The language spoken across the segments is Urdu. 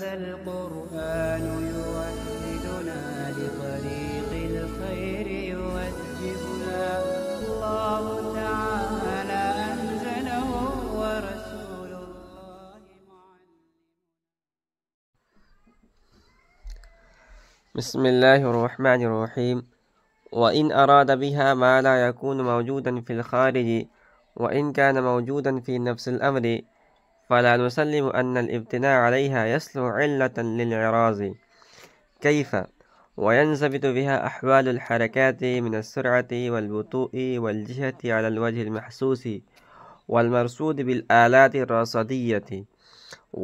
هذا القرآن يوحدنا لطريق الخير يوجهنا الله تعالى أنزله ورسول الله معلم. بسم الله الرحمن الرحيم. وإن أراد بها ما لا يكون موجودا في الخارج وإن كان موجودا في نفس الأمر فلا نسلم أن الابتناء عليها يصلح علة للإعراض. كيف؟ وينضبط بها أحوال الحركات من السرعة والبطوء والجهة على الوجه المحسوس والمرصود بالآلات الرصدية،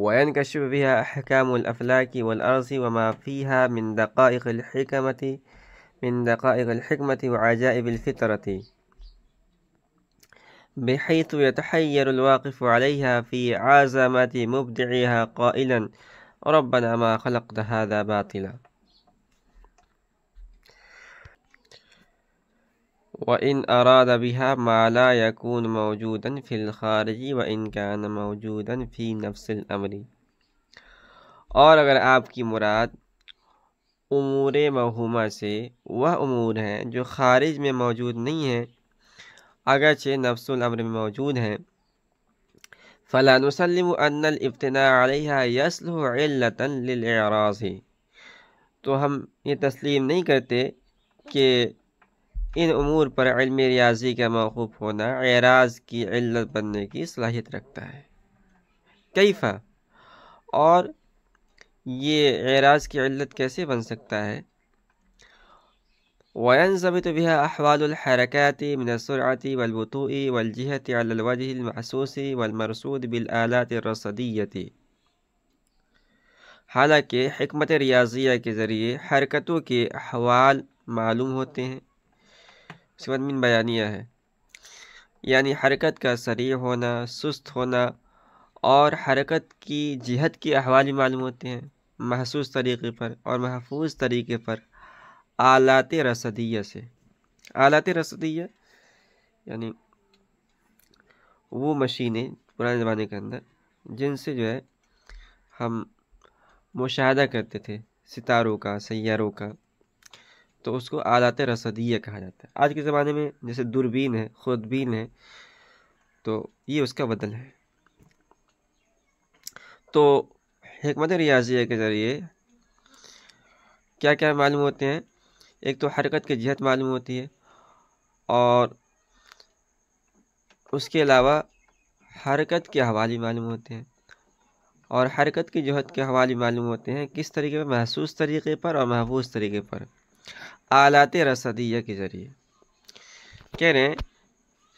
وينكشف بها أحكام الأفلاك والأرض وما فيها من دقائق الحكمة وعجائب الفطرة، بحيث يتحير الواقف عليها في عظمة مبدعها قائلا ربنا ما خلقت هذا باطلا. وإن أراد بها ما لا يكون موجودا في الخارج وإن كان موجودا في نفس الأمر، اور اگر آپ کی مراد امور موہومہ سے وہ امور ہیں جو خارج میں موجود نہیں ہیں اگرچہ نفس الامر میں موجود ہیں، فلا نسلم ان الابتناء علیہا یصلح علۃ للإعراض، تو ہم یہ تسلیم نہیں کرتے کہ ان امور پر علم ریاضی کا موقوف ہونا اعراض کی علت بننے کی صلاحیت رکھتا ہے۔ کیفا، اور یہ اعراض کی علت کیسے بن سکتا ہے؟ وَيَنْضَبِطُ بِهَا أَحْوَالُ الْحَرَكَاتِ مِنَ السُّرْعَةِ وَالْبُطُوءِ وَالْجِهَةِ عَلَى الْوَجْهِ الْمَحْسُوسِ وَالْمَرْصُودِ بِالْآلَاتِ الرَّصَدِيَّةِ، حالانکہ حکمت ریاضیہ کے ذریعے حرکتوں کے احوال معلوم ہوتے ہیں۔ اس کے بعد من بیانیہ ہے، یعنی حرکت کا سریع ہونا، سست ہونا، اور حرکت کی جہت کے احوال بھی معلوم ہوتے ہیں محسوس طریقے پر اور محفوظ طریقے پر آلات رصدیہ سے۔ آلات رصدیہ یعنی وہ مشینیں پرانے زمانے کے اندر جن سے جو ہے ہم مشاہدہ کرتے تھے ستاروں کا، سیاروں کا، تو اس کو آلات رصدیہ کہا جاتا ہے۔ آج کے زمانے میں جیسے دوربین ہے، خودبین ہے، تو یہ اس کا بدل ہے۔ تو حکمت ریاضیہ کے ذریعے کیا کیا معلوم ہوتے ہیں؟ ایک تو حرکت کی جہت معلوم ہوتی ہے، اور اس کے علاوہ حرکت کے حوالے معلوم ہوتے ہیں، اور حرکت کی جہت کے حوالے معلوم ہوتے ہیں کس طریقے پر؟ محسوس طریقے پر اور محفوظ طریقے پر آلات رصدیہ کے ذریعے۔ کہہ رہے ہیں،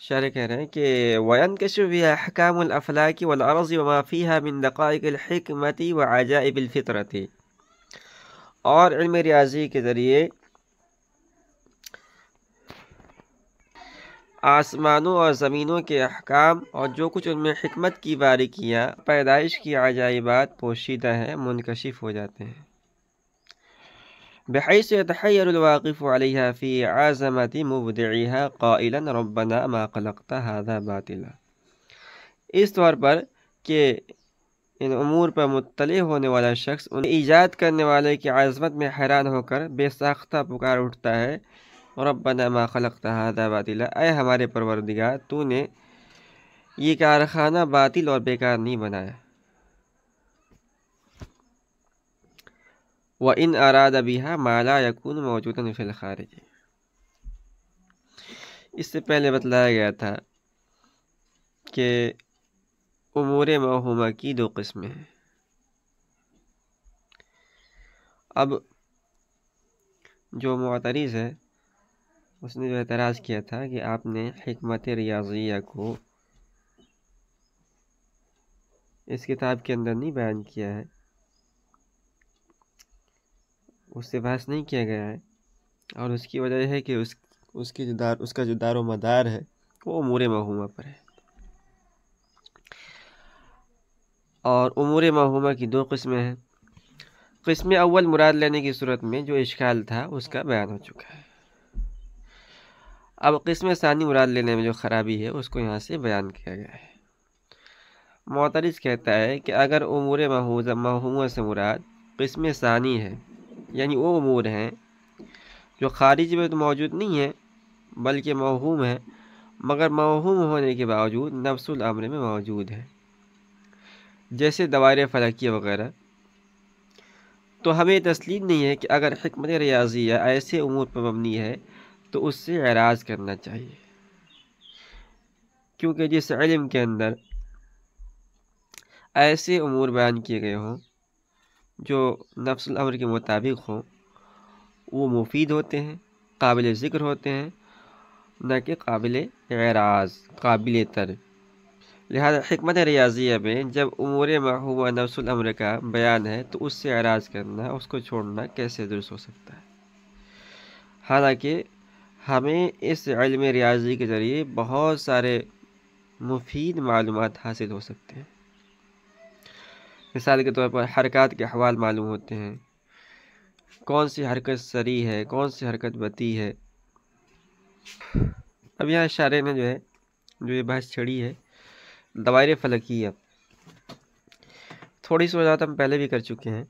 شارح کہہ رہے ہیں کہ وَيَنْكَشِفُ بِهَا أَحْكَامُ الْأَفْلَاكِ وَالْأَرْضِ وَمَا فِيهَا مِنْ دَقَائِقِ الْحِكْمَةِ وَعَجَائِبِ الْفِطْرَةِ، اور علم ریاضی کے ذریعے آسمانوں اور زمینوں کے احکام اور جو کچھ ان میں حکمت کی باریکیاں، پیدائش کی عجائبات پوشیدہ ہیں، منکشف ہو جاتے ہیں، بحیث یتحیر الواقف علیہا فی عظمت مبدعیہا قائلا ربنا ما خلقت ھذا باطلا، اس طور پر کہ ان امور پر مطلع ہونے والا شخص ان ایجاد کرنے والے کی عظمت میں حیران ہو کر بے ساختہ پکار اٹھتا ہے ربنا ما خلقت ھذا باطلا، اے ہمارے پروردگار تو نے یہ کارخانہ باطل اور بیکار نہیں بنایا۔ وَإِنْ أَرَادَ بِهَا مَا لَا يَكُونُ مَوْجُودًا فِي الْخَارِجِ، اس سے پہلے بتلایا گیا تھا کہ امور موہومہ کی دو قسمیں ہیں۔ اب جو معترض ہے اس نے جو اعتراض کیا تھا کہ آپ نے حکمت ریاضیہ کو اس کتاب کے اندر نہیں بیان کیا ہے، اس سے بحث نہیں کیا گیا ہے، اور اس کی وجہ یہ ہے کہ اس کا جو دار و مدار ہے وہ امور موہومہ پر ہے، اور امور موہومہ کی دو قسمیں ہیں۔ قسم اول مراد لینے کی صورت میں جو اشکال تھا اس کا بیان ہو چکا ہے، اب قسم ثانی مراد لینے میں جو خرابی ہے اس کو یہاں سے بیان کیا گیا ہے۔ معترض کہتا ہے کہ اگر امور موہومہ سے مراد قسم ثانی ہے، یعنی وہ امور ہیں جو خارج میں تو موجود نہیں ہیں بلکہ موہوم ہے، مگر موہوم ہونے کے باوجود نفس الامر میں موجود ہے، جیسے دوائر فلکیہ وغیرہ، تو ہمیں تسلیم نہیں ہے کہ اگر حکمت ریاضیہ ایسے امور پر مبنی ہے تو اس سے اعراض کرنا چاہیے، کیونکہ جس علم کے اندر ایسے امور بیان کیے گئے ہوں جو نفس الامر کے مطابق ہوں، وہ مفید ہوتے ہیں، قابل ذکر ہوتے ہیں، نہ کہ قابل اعراض، قابل تر۔ لہذا حکمت ریاضیہ میں جب امور موہومہ نفس الامر کا بیان ہے تو اس سے اعراض کرنا، اس کو چھوڑنا کیسے درست ہو سکتا ہے؟ حالانکہ ہمیں اس علم ریاضی کے ذریعے بہت سارے مفید معلومات حاصل ہو سکتے ہیں۔ مثال کے طور پر حرکات کے احوال معلوم ہوتے ہیں، کون سی حرکت سری ہے، کون سی حرکت بطیء ہے۔ اب یہاں شارح نے جو یہ بحث چھڑی ہے دوائر فلکیہ، تھوڑی سی وضاحت ہم پہلے بھی کر چکے ہیں۔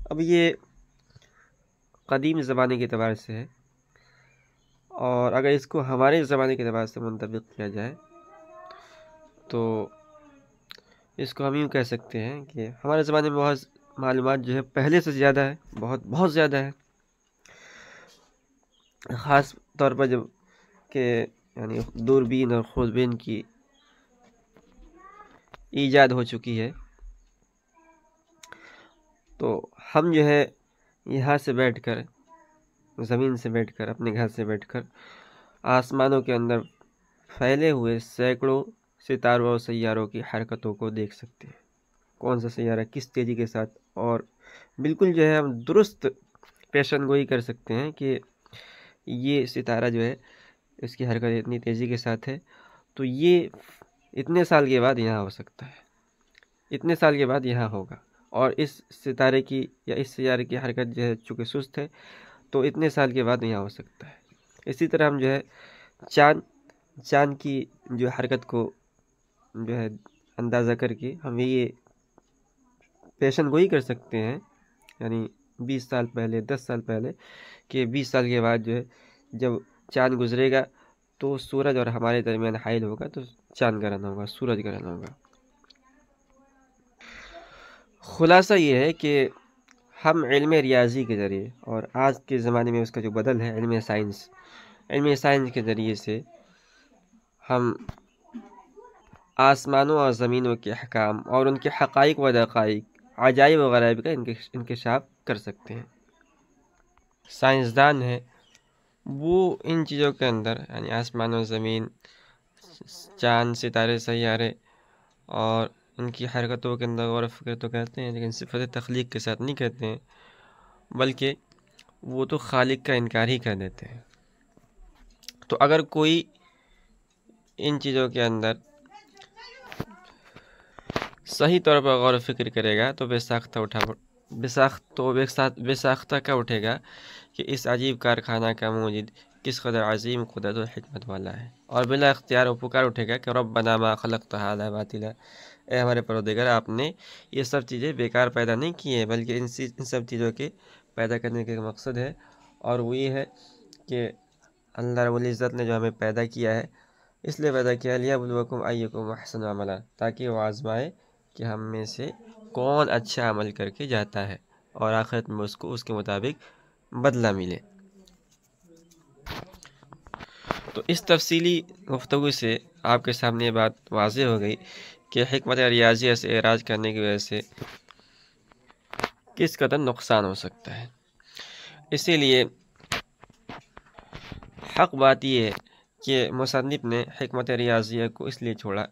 اب یہ قدیم زمانے کے اعتبار سے ہے، اور اگر اس کو ہمارے زمانے کے اعتبار سے منطبق کیا جائے تو اس کو ہم یوں کہہ سکتے ہیں کہ ہمارے زمانے میں بہت معلومات جو ہے پہلے سے زیادہ ہے، بہت زیادہ ہے، خاص طور پر جب کہ یعنی دوربین اور خوردبین کی ایجاد ہو چکی ہے، تو ہم جو ہے یہاں سے بیٹھ کر، زمین سے بیٹھ کر، اپنے گھر سے بیٹھ کر آسمانوں کے اندر پھیلے ہوئے سینکڑوں ستاروں اور سیاروں کی حرکتوں کو دیکھ سکتے ہیں، کون سا سیارہ کس تیزی کے ساتھ، اور بالکل جو ہے ہم درست پیشن گوئی کر سکتے ہیں کہ یہ ستارہ جو ہے اس کی حرکت اتنی تیزی کے ساتھ ہے تو یہ اتنے سال کے بعد یہاں ہو سکتا ہے، اتنے سال کے بعد یہاں ہوگا، اور اس ستارے کی یا اس سیارے کی حرکت جو ہے چونکہ سست ہے تو اتنے سال کے بعد یہاں ہو سکتا ہے۔ اسی طرح ہم جو ہے چاند کی جو حرکت کو جو ہے اندازہ کر کے ہم یہ پیشن گوئی کر سکتے ہیں، یعنی 20 سال پہلے، 10 سال پہلے، کہ 20 سال کے بعد جو ہے جب چاند گزرے گا تو سورج اور ہمارے درمیان حائل ہوگا تو چاند گرہن ہوگا، سورج گرہن ہوگا۔ خلاصہ یہ ہے کہ ہم علم ریاضی کے ذریعے، اور آج کے زمانے میں اس کا جو بدل ہے علم سائنس کے ذریعے سے ہم آسمانوں اور زمینوں کے احکام اور ان کے حقائق و دقائق، عجائب و غرائب کا انکشاف کر سکتے ہیں۔ سائنسدان ہیں وہ ان چیزوں کے اندر، یعنی آسمان و زمین، چاند، ستارے، سیارے اور ان کی حرکتوں کے اندر غور و فکر تو کرتے ہیں، لیکن صفت تخلیق کے ساتھ نہیں کرتے ہیں، بلکہ وہ تو خالق کا انکار ہی کر دیتے ہیں۔ تو اگر کوئی ان چیزوں کے اندر صحیح طور پر غور و فکر کرے گا تو بے ساختہ کا اٹھے گا کہ اس عجیب کارخانہ کا موجد کس قدر عظیم قدرت و حکمت والا ہے، اور بلا اختیار و پکار اٹھے گا کہ ربنا ما خلقت ھذا باطلا، اے ہمارے پروردگار، آپ نے یہ سب چیزیں بیکار پیدا نہیں کی ہیں، بلکہ ان سب چیزوں کے پیدا کرنے کا ایک مقصد ہے، اور وہ یہ ہے کہ اللہ رب العزت نے جو ہمیں پیدا کیا ہے اس لیے پیدا کیا، لیبلوکم ایکم احسن عملا، تاکہ وہ آزمائے کہ ہم میں سے کون اچھا عمل کر کے جاتا ہے اور آخرت میں اس کو اس کے مطابق بدلہ ملے۔ تو اس تفصیلی گفتگو سے آپ کے سامنے یہ بات واضح ہو گئی کہ حکمت ریاضیہ سے اعراض کرنے کی وجہ سے کس قدر نقصان ہو سکتا ہے۔ اسی لیے حق بات یہ ہے کہ مصنف نے حکمت ریاضیہ کو اس لیے چھوڑا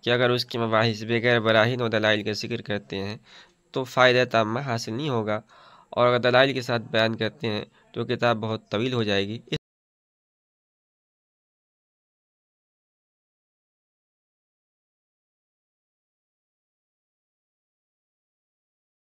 کہ اگر اس کی مباحث بغیر براہین و دلائل کا ذکر کرتے ہیں تو فائدہ تامہ حاصل نہیں ہوگا، اور اگر دلائل کے ساتھ بیان کرتے ہیں تو کتاب بہت طویل ہو جائے گی۔